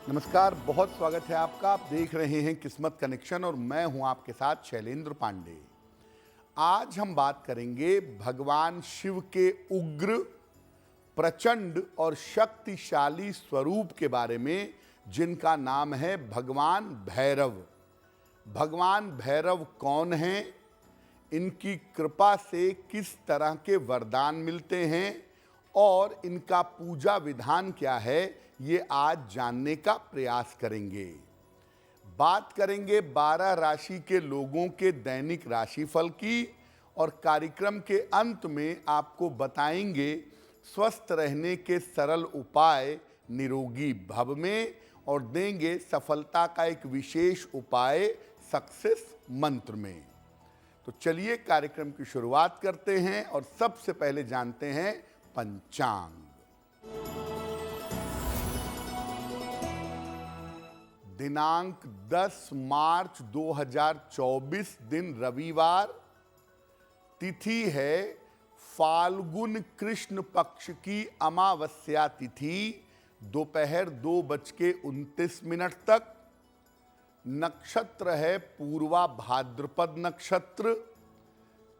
नमस्कार, बहुत स्वागत है आपका। आप देख रहे हैं किस्मत कनेक्शन और मैं हूं आपके साथ शैलेंद्र पांडे। आज हम बात करेंगे भगवान शिव के उग्र, प्रचंड और शक्तिशाली स्वरूप के बारे में, जिनका नाम है भगवान भैरव। भगवान भैरव कौन हैं, इनकी कृपा से किस तरह के वरदान मिलते हैं और इनका पूजा विधान क्या है, ये आज जानने का प्रयास करेंगे। बात करेंगे 12 राशि के लोगों के दैनिक राशिफल की और कार्यक्रम के अंत में आपको बताएंगे स्वस्थ रहने के सरल उपाय निरोगी भव में और देंगे सफलता का एक विशेष उपाय सक्सेस मंत्र में। तो चलिए कार्यक्रम की शुरुआत करते हैं और सबसे पहले जानते हैं पंचांग। दिनांक 10 मार्च 2024 दिन रविवार, तिथि है फाल्गुन कृष्ण पक्ष की अमावस्या तिथि, दोपहर 2:29 तक। नक्षत्र है पूर्वा भाद्रपद नक्षत्र।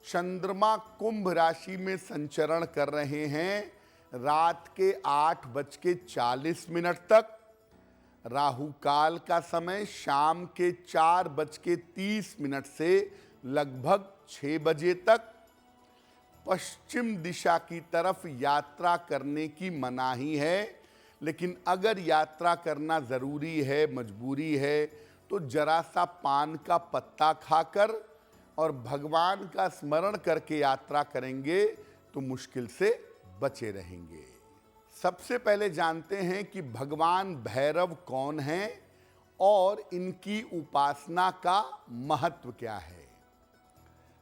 चंद्रमा कुंभ राशि में संचरण कर रहे हैं रात के 8:40 तक। राहु काल का समय शाम के 4:30 से लगभग 6 बजे तक। पश्चिम दिशा की तरफ यात्रा करने की मनाही है, लेकिन अगर यात्रा करना ज़रूरी है, मजबूरी है, तो जरा सा पान का पत्ता खाकर और भगवान का स्मरण करके यात्रा करेंगे तो मुश्किल से बचे रहेंगे। सबसे पहले जानते हैं कि भगवान भैरव कौन हैं और इनकी उपासना का महत्व क्या है।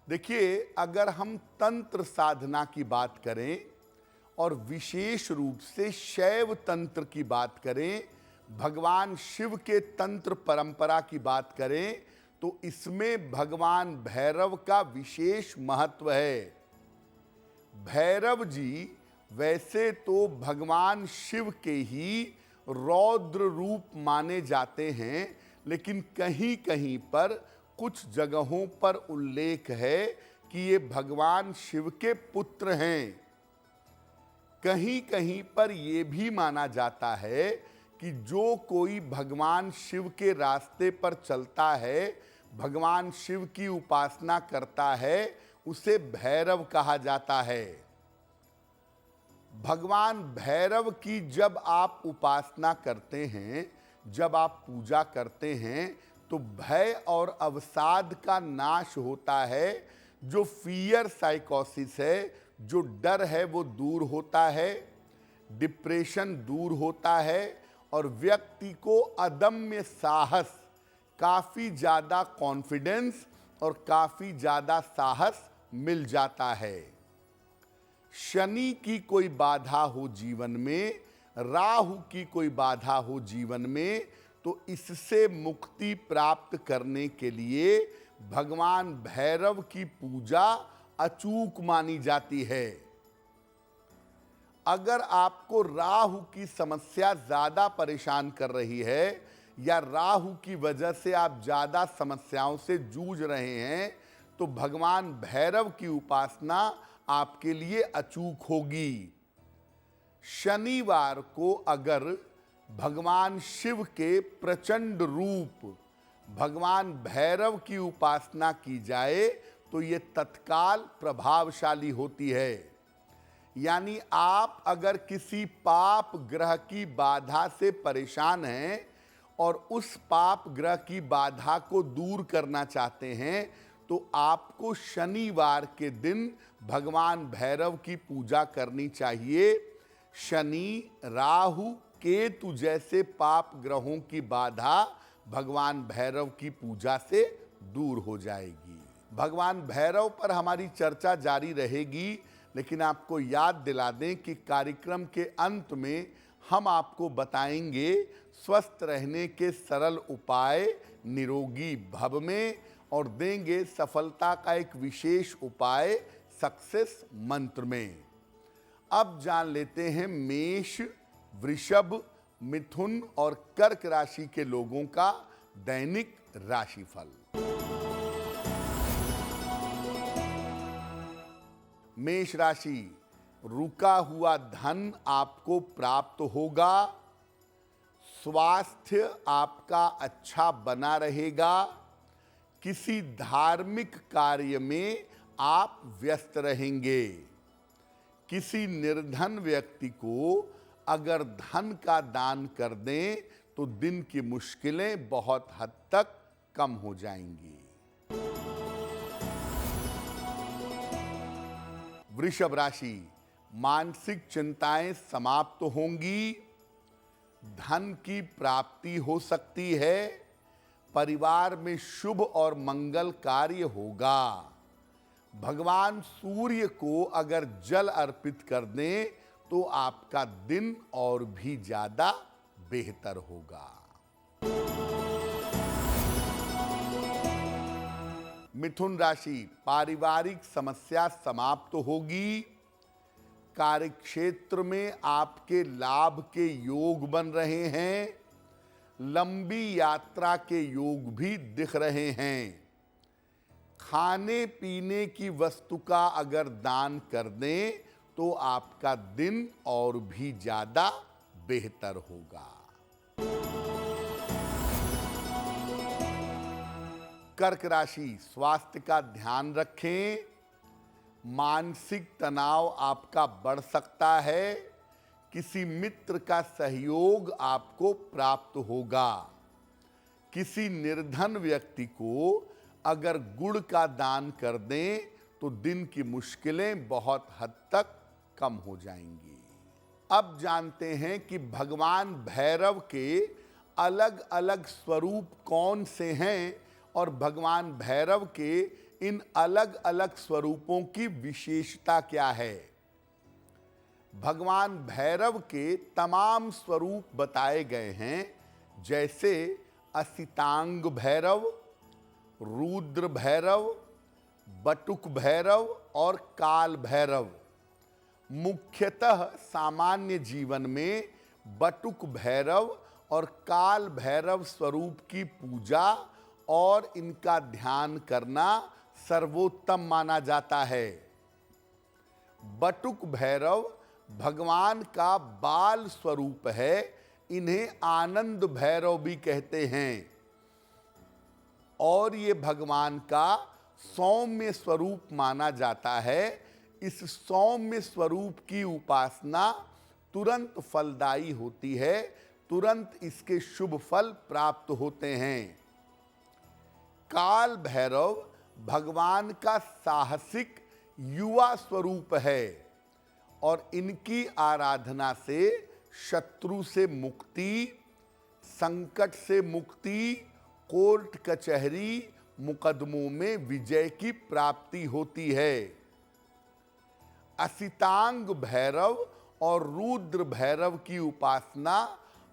देखिए, अगर हम तंत्र साधना की बात करें और विशेष रूप से शैव तंत्र की बात करें, भगवान शिव के तंत्र परंपरा की बात करें, तो इसमें भगवान भैरव का विशेष महत्व है। भैरव जी वैसे तो भगवान शिव के ही रौद्र रूप माने जाते हैं, लेकिन कहीं कहीं पर कुछ जगहों पर उल्लेख है कि ये भगवान शिव के पुत्र हैं। कहीं कहीं पर ये भी माना जाता है कि जो कोई भगवान शिव के रास्ते पर चलता है, भगवान शिव की उपासना करता है, उसे भैरव कहा जाता है। भगवान भैरव की जब आप उपासना करते हैं, जब आप पूजा करते हैं, तो भय और अवसाद का नाश होता है। जो फियर साइकोसिस है, जो डर है, वो दूर होता है, डिप्रेशन दूर होता है और व्यक्ति को अदम्य साहस, काफ़ी ज़्यादा कॉन्फिडेंस और काफ़ी ज़्यादा साहस मिल जाता है। शनि की कोई बाधा हो जीवन में, राहु की कोई बाधा हो जीवन में, तो इससे मुक्ति प्राप्त करने के लिए भगवान भैरव की पूजा अचूक मानी जाती है। अगर आपको राहु की समस्या ज़्यादा परेशान कर रही है या राहु की वजह से आप ज़्यादा समस्याओं से जूझ रहे हैं, तो भगवान भैरव की उपासना आपके लिए अचूक होगी। शनिवार को अगर भगवान शिव के प्रचंड रूप भगवान भैरव की उपासना की जाए तो ये तत्काल प्रभावशाली होती है। यानी आप अगर किसी पाप ग्रह की बाधा से परेशान हैं और उस पाप ग्रह की बाधा को दूर करना चाहते हैं, तो आपको शनिवार के दिन भगवान भैरव की पूजा करनी चाहिए। शनि, राहु, केतु जैसे पाप ग्रहों की बाधा भगवान भैरव की पूजा से दूर हो जाएगी। भगवान भैरव पर हमारी चर्चा जारी रहेगी, लेकिन आपको याद दिला दें कि कार्यक्रम के अंत में हम आपको बताएंगे स्वस्थ रहने के सरल उपाय निरोगी भव में और देंगे सफलता का एक विशेष उपाय सक्सेस मंत्र में। अब जान लेते हैं मेष, वृषभ, मिथुन और कर्क राशि के लोगों का दैनिक राशिफल। मेष राशि, रुका हुआ धन आपको प्राप्त होगा। स्वास्थ्य आपका अच्छा बना रहेगा। किसी धार्मिक कार्य में आप व्यस्त रहेंगे। किसी निर्धन व्यक्ति को अगर धन का दान कर दें तो दिन की मुश्किलें बहुत हद तक कम हो जाएंगी। वृषभ राशि, मानसिक चिंताएं समाप्त होंगी। धन की प्राप्ति हो सकती है। परिवार में शुभ और मंगल कार्य होगा। भगवान सूर्य को अगर जल अर्पित कर दें तो आपका दिन और भी ज्यादा बेहतर होगा। मिथुन राशि, पारिवारिक समस्या समाप्त होगी। कार्यक्षेत्र में आपके लाभ के योग बन रहे हैं। लंबी यात्रा के योग भी दिख रहे हैं। खाने पीने की वस्तु का अगर दान कर दें तो आपका दिन और भी ज्यादा बेहतर होगा। कर्क राशि, स्वास्थ्य का ध्यान रखें। मानसिक तनाव आपका बढ़ सकता है। किसी मित्र का सहयोग आपको प्राप्त होगा। किसी निर्धन व्यक्ति को अगर गुड़ का दान कर दें तो दिन की मुश्किलें बहुत हद तक कम हो जाएंगी। अब जानते हैं कि भगवान भैरव के अलग अलग स्वरूप कौन से हैं और भगवान भैरव के इन अलग अलग स्वरूपों की विशेषता क्या है। भगवान भैरव के तमाम स्वरूप बताए गए हैं, जैसे असितांग भैरव, रुद्र भैरव, बटुक भैरव और काल भैरव। मुख्यतः सामान्य जीवन में बटुक भैरव और काल भैरव स्वरूप की पूजा और इनका ध्यान करना सर्वोत्तम माना जाता है। बटुक भैरव भगवान का बाल स्वरूप है। इन्हें आनंद भैरव भी कहते हैं और ये भगवान का सौम्य स्वरूप माना जाता है। इस सौम्य स्वरूप की उपासना तुरंत फलदायी होती है। तुरंत इसके शुभ फल प्राप्त होते हैं। काल भैरव भगवान का साहसिक युवा स्वरूप है और इनकी आराधना से शत्रु से मुक्ति, संकट से मुक्ति, कोर्ट कचहरी मुकदमों में विजय की प्राप्ति होती है। असितांग भैरव और रुद्र भैरव की उपासना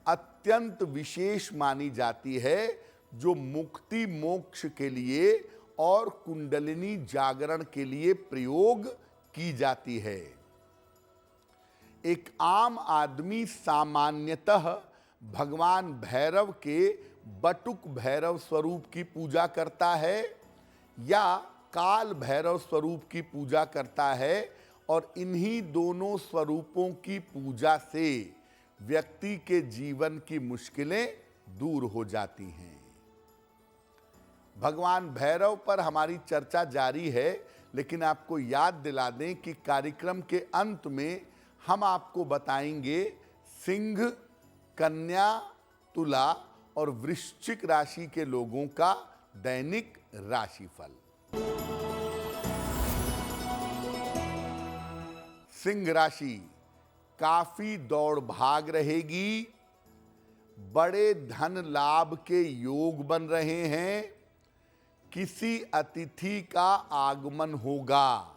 अत्यंत विशेष मानी जाती है, जो मुक्ति मोक्ष के लिए और कुंडलिनी जागरण के लिए प्रयोग की जाती है। एक आम आदमी सामान्यतः भगवान भैरव के बटुक भैरव स्वरूप की पूजा करता है या काल भैरव स्वरूप की पूजा करता है और इन्हीं दोनों स्वरूपों की पूजा से व्यक्ति के जीवन की मुश्किलें दूर हो जाती हैं। भगवान भैरव पर हमारी चर्चा जारी है, लेकिन आपको याद दिला दें कि कार्यक्रम के अंत में हम आपको बताएंगे सिंह, कन्या, तुला और वृश्चिक राशि के लोगों का दैनिक राशिफल। सिंह राशि, काफी दौड़ भाग रहेगी। बड़े धन लाभ के योग बन रहे हैं। किसी अतिथि का आगमन होगा।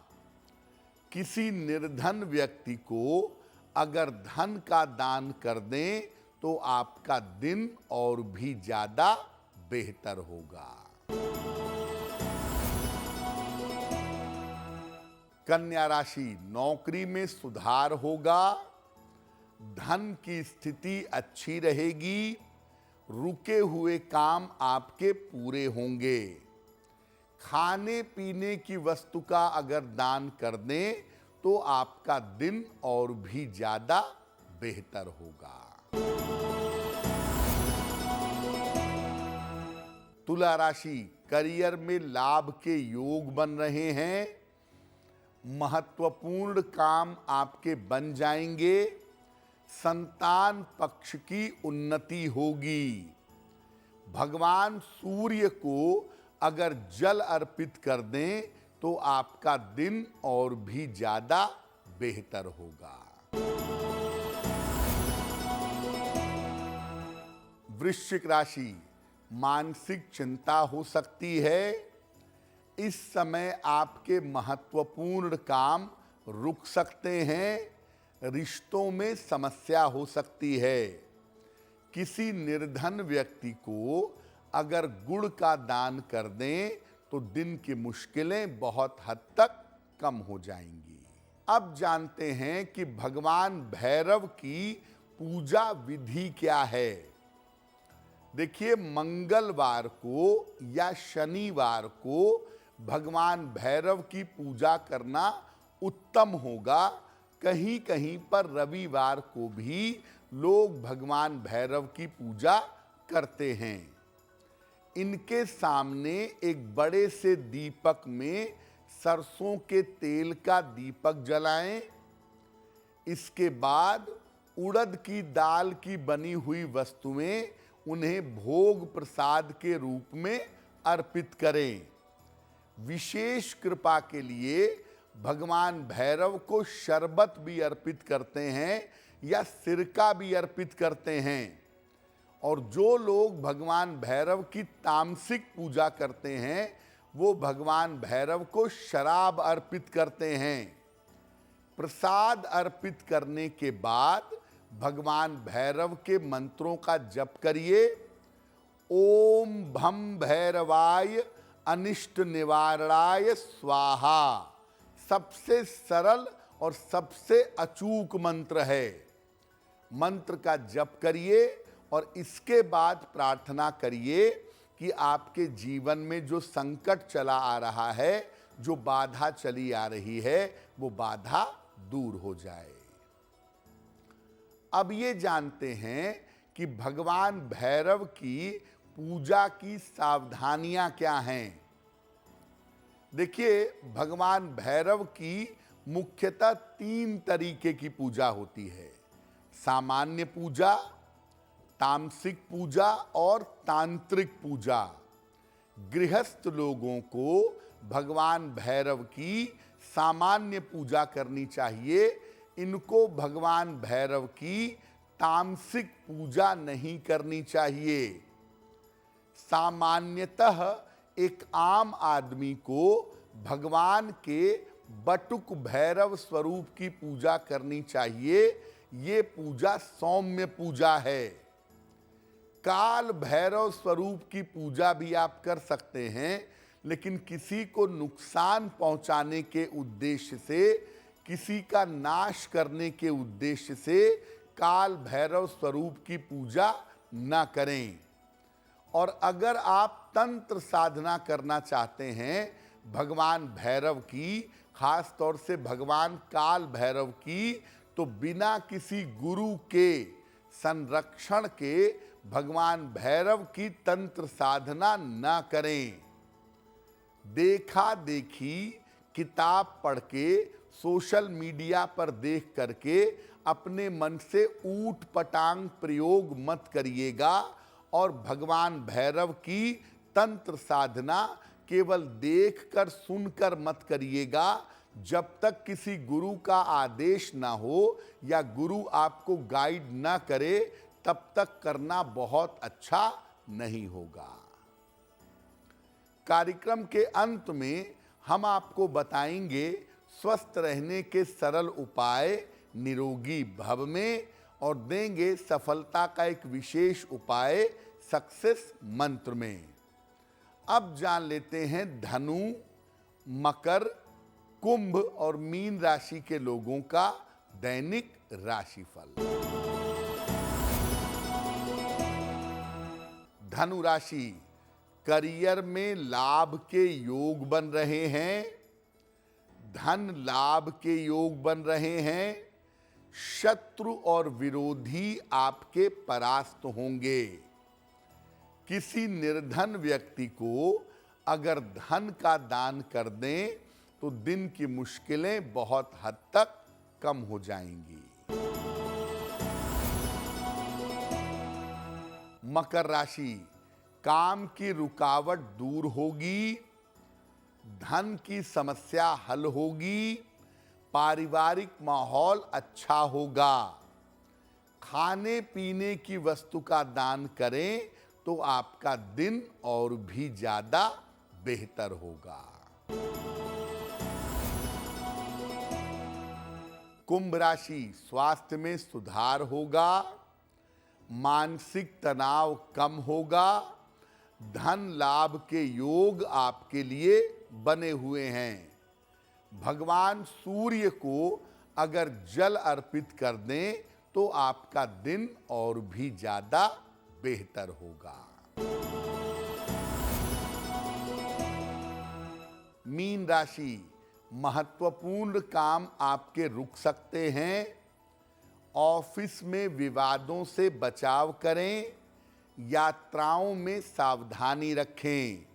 किसी निर्धन व्यक्ति को अगर धन का दान कर दें तो आपका दिन और भी ज्यादा बेहतर होगा। कन्या राशि, नौकरी में सुधार होगा। धन की स्थिति अच्छी रहेगी, रुके हुए काम आपके पूरे होंगे। खाने पीने की वस्तु का अगर दान कर दें तो आपका दिन और भी ज्यादा बेहतर होगा। तुला राशि, करियर में लाभ के योग बन रहे हैं, महत्वपूर्ण काम आपके बन जाएंगे, संतान पक्ष की उन्नति होगी। भगवान सूर्य को अगर जल अर्पित कर दें तो आपका दिन और भी ज्यादा बेहतर होगा। वृश्चिक राशि, मानसिक चिंता हो सकती है। इस समय आपके महत्वपूर्ण काम रुक सकते हैं। रिश्तों में समस्या हो सकती है। किसी निर्धन व्यक्ति को अगर गुड़ का दान कर दें तो दिन की मुश्किलें बहुत हद तक कम हो जाएंगी। अब जानते हैं कि भगवान भैरव की पूजा विधि क्या है। देखिए, मंगलवार को या शनिवार को भगवान भैरव की पूजा करना उत्तम होगा। कहीं कहीं पर रविवार को भी लोग भगवान भैरव की पूजा करते हैं। इनके सामने एक बड़े से दीपक में सरसों के तेल का दीपक जलाएं। इसके बाद उड़द की दाल की बनी हुई वस्तुएं उन्हें भोग प्रसाद के रूप में अर्पित करें। विशेष कृपा के लिए भगवान भैरव को शरबत भी अर्पित करते हैं या सिरका भी अर्पित करते हैं। और जो लोग भगवान भैरव की तामसिक पूजा करते हैं वो भगवान भैरव को शराब अर्पित करते हैं। प्रसाद अर्पित करने के बाद भगवान भैरव के मंत्रों का जप करिए। ओम भम भैरवाय अनिष्ट निवारणाय स्वाहा सबसे सरल और सबसे अचूक मंत्र है। मंत्र का जप करिए और इसके बाद प्रार्थना करिए कि आपके जीवन में जो संकट चला आ रहा है, जो बाधा चली आ रही है, वो बाधा दूर हो जाए। अब ये जानते हैं कि भगवान भैरव की पूजा की सावधानियां क्या हैं। देखिए, भगवान भैरव की मुख्यतः 3 तरीके की पूजा होती है। सामान्य पूजा, तामसिक पूजा और तांत्रिक पूजा। गृहस्थ लोगों को भगवान भैरव की सामान्य पूजा करनी चाहिए। इनको भगवान भैरव की तामसिक पूजा नहीं करनी चाहिए। सामान्यतः एक आम आदमी को भगवान के बटुक भैरव स्वरूप की पूजा करनी चाहिए। ये पूजा सौम्य पूजा है। काल भैरव स्वरूप की पूजा भी आप कर सकते हैं, लेकिन किसी को नुकसान पहुंचाने के उद्देश्य से, किसी का नाश करने के उद्देश्य से काल भैरव स्वरूप की पूजा न करें। और अगर आप तंत्र साधना करना चाहते हैं भगवान भैरव की, खास तौर से भगवान काल भैरव की, तो बिना किसी गुरु के संरक्षण के भगवान भैरव की तंत्र साधना न करें। देखा देखी, किताब पढ़ के, सोशल मीडिया पर देख करके अपने मन से ऊट पटांग प्रयोग मत करिएगा। और भगवान भैरव की तंत्र साधना केवल देखकर सुनकर मत करिएगा। जब तक किसी गुरु का आदेश ना हो या गुरु आपको गाइड ना करे, तब तक करना बहुत अच्छा नहीं होगा। कार्यक्रम के अंत में हम आपको बताएंगे स्वस्थ रहने के सरल उपाय निरोगी भव में, और देंगे सफलता का एक विशेष उपाय सक्सेस मंत्र में। अब जान लेते हैं धनु, मकर, कुंभ और मीन राशि के लोगों का दैनिक राशिफल। धनु राशि, करियर में लाभ के योग बन रहे हैं, धन लाभ के योग बन रहे हैं, शत्रु और विरोधी आपके परास्त होंगे। किसी निर्धन व्यक्ति को अगर धन का दान कर दें तो दिन की मुश्किलें बहुत हद तक कम हो जाएंगी। मकर राशि, काम की रुकावट दूर होगी, धन की समस्या हल होगी, पारिवारिक माहौल अच्छा होगा। खाने पीने की वस्तु का दान करें तो आपका दिन और भी ज्यादा बेहतर होगा। कुंभ राशि, स्वास्थ्य में सुधार होगा, मानसिक तनाव कम होगा, धन लाभ के योग आपके लिए बने हुए हैं। भगवान सूर्य को अगर जल अर्पित कर दें तो आपका दिन और भी ज्यादा बेहतर होगा। मीन राशि, महत्वपूर्ण काम आपके रुक सकते हैं, ऑफिस में विवादों से बचाव करें, यात्राओं में सावधानी रखें।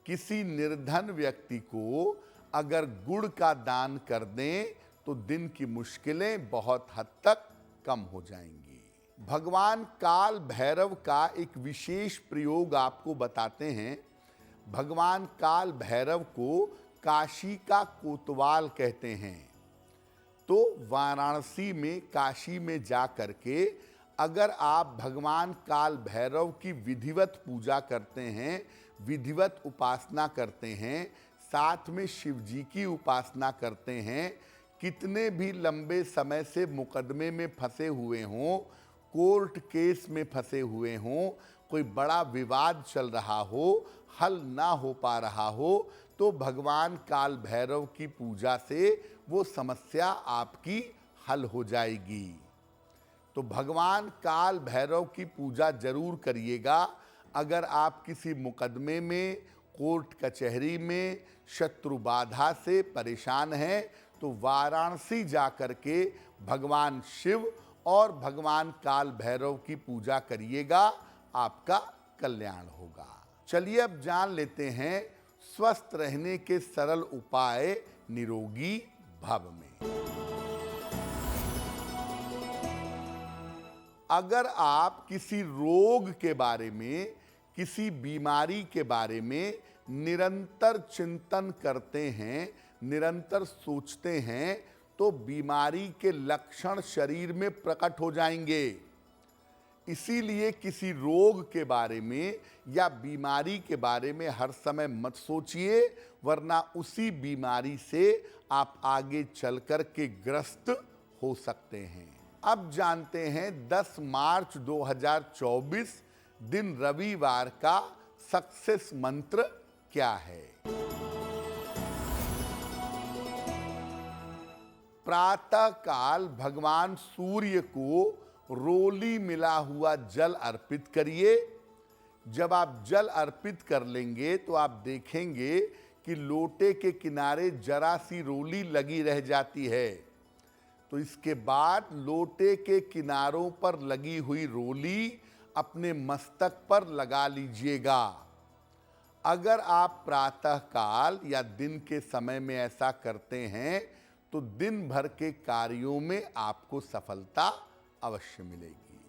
किसी निर्धन व्यक्ति को अगर गुड़ का दान कर दें तो दिन की मुश्किलें बहुत हद तक कम हो जाएंगी। भगवान काल भैरव का एक विशेष प्रयोग आपको बताते हैं। भगवान काल भैरव को काशी का कोतवाल कहते हैं। तो वाराणसी में, काशी में जा करके अगर आप भगवान काल भैरव की विधिवत पूजा करते हैं, विधिवत उपासना करते हैं, साथ में शिव जी की उपासना करते हैं, कितने भी लंबे समय से मुकदमे में फंसे हुए हों, कोर्ट केस में फंसे हुए हों, कोई बड़ा विवाद चल रहा हो, हल ना हो पा रहा हो, तो भगवान काल भैरव की पूजा से वो समस्या आपकी हल हो जाएगी। तो भगवान काल भैरव की पूजा जरूर करिएगा। अगर आप किसी मुकदमे में, कोर्ट कचहरी में शत्रु बाधा से परेशान हैं तो वाराणसी जाकर के भगवान शिव और भगवान काल भैरव की पूजा करिएगा, आपका कल्याण होगा। चलिए अब जान लेते हैं स्वस्थ रहने के सरल उपाय निरोगी भव में। अगर आप किसी रोग के बारे में, किसी बीमारी के बारे में निरंतर चिंतन करते हैं, निरंतर सोचते हैं, तो बीमारी के लक्षण शरीर में प्रकट हो जाएंगे। इसीलिए किसी रोग के बारे में या बीमारी के बारे में हर समय मत सोचिए, वरना उसी बीमारी से आप आगे चलकर के ग्रस्त हो सकते हैं। अब जानते हैं 10 मार्च 2024 दिन रविवार का सक्सेस मंत्र क्या है। प्रातः काल भगवान सूर्य को रोली मिला हुआ जल अर्पित करिए। जब आप जल अर्पित कर लेंगे तो आप देखेंगे कि लोटे के किनारे जरा सी रोली लगी रह जाती है। तो इसके बाद लोटे के किनारों पर लगी हुई रोली अपने मस्तक पर लगा लीजिएगा। अगर आप प्रातः काल या दिन के समय में ऐसा करते हैं तो दिन भर के कार्यों में आपको सफलता अवश्य मिलेगी।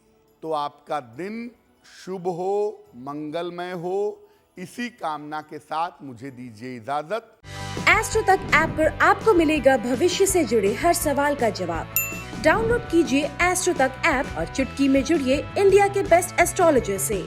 तो आपका दिन शुभ हो, मंगलमय हो, इसी कामना के साथ मुझे दीजिए इजाजत। एस्ट्रो तक ऐप पर आपको मिलेगा भविष्य से जुड़े हर सवाल का जवाब। डाउनलोड कीजिए एस्ट्रो तक ऐप और चुटकी में जुड़िए इंडिया के बेस्ट एस्ट्रोलॉजर से।